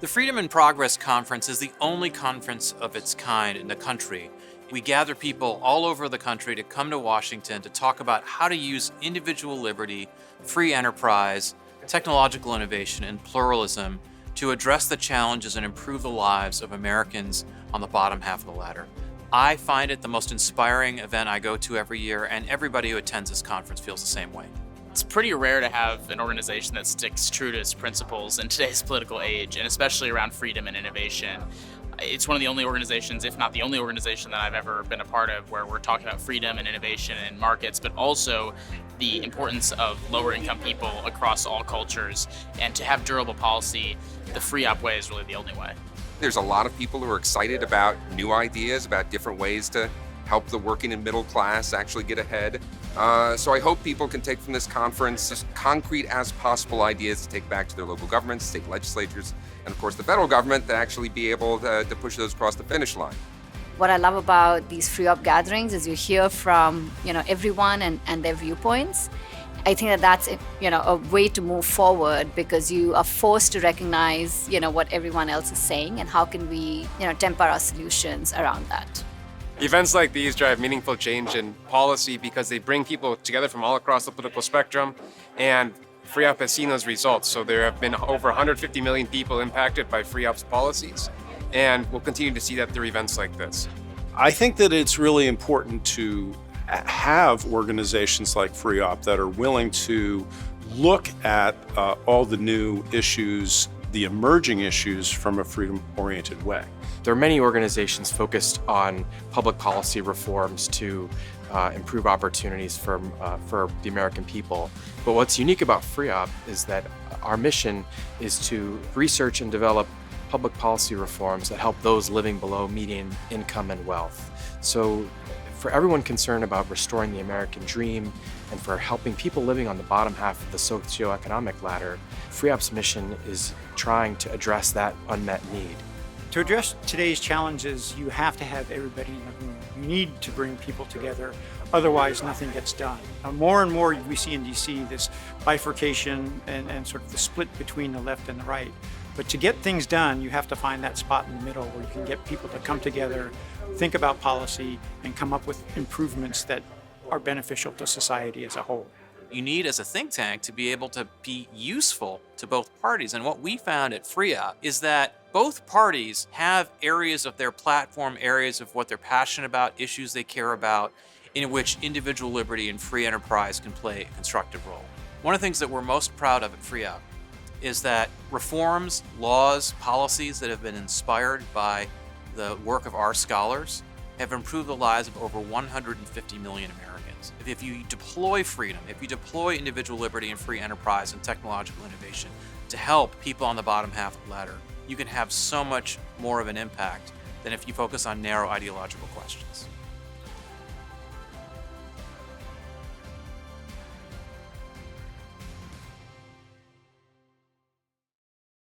The Freedom and Progress Conference is the only conference of its kind in the country. We gather people all over the country to come to Washington to talk about how to use individual liberty, free enterprise, technological innovation, and pluralism to address the challenges and improve the lives of Americans on the bottom half of the ladder. I find it the most inspiring event I go to every year, and everybody who attends this conference feels the same way. It's pretty rare to have an organization that sticks true to its principles in today's political age, and especially around freedom and innovation. It's one of the only organizations, if not the only organization, that I've ever been a part of where we're talking about freedom and innovation and markets, but also the importance of lower income people across all cultures. And to have durable policy, the FREOPP way is really the only way. There's a lot of people who are excited about new ideas, about different ways to help the working and middle class actually get ahead. So I hope people can take from this conference as concrete as possible ideas to take back to their local governments, state legislatures, and of course the federal government to actually be able to push those across the finish line. What I love about these FREOPP gatherings is you hear from everyone and their viewpoints. I think that's a way to move forward because you are forced to recognize what everyone else is saying and how can we temper our solutions around that. Events like these drive meaningful change in policy because they bring people together from all across the political spectrum, and FREOPP has seen those results. So there have been over 150 million people impacted by FREOPP's policies, and we'll continue to see that through events like this. I think that it's really important to have organizations like FREOPP that are willing to look at all the new issues, the emerging issues from a freedom-oriented way. There are many organizations focused on public policy reforms to improve opportunities for the American people. But what's unique about FREOPP is that our mission is to research and develop public policy reforms that help those living below median income and wealth. So for everyone concerned about restoring the American dream and for helping people living on the bottom half of the socioeconomic ladder, FREOPP's mission is trying to address that unmet need. To address today's challenges, you have to have everybody in the room. You need to bring people together, otherwise nothing gets done. More and more we see in DC this bifurcation and sort of the split between the left and the right. But to get things done, you have to find that spot in the middle where you can get people to come together, think about policy, and come up with improvements that are beneficial to society as a whole. You need, as a think tank, to be able to be useful to both parties. And what we found at FREOPP is that both parties have areas of their platform, areas of what they're passionate about, issues they care about, in which individual liberty and free enterprise can play a constructive role. One of the things that we're most proud of at FREOPP is that reforms, laws, policies that have been inspired by the work of our scholars have improved the lives of over 150 million Americans. If you deploy freedom, if you deploy individual liberty and free enterprise and technological innovation to help people on the bottom half of the ladder, you can have so much more of an impact than if you focus on narrow ideological questions.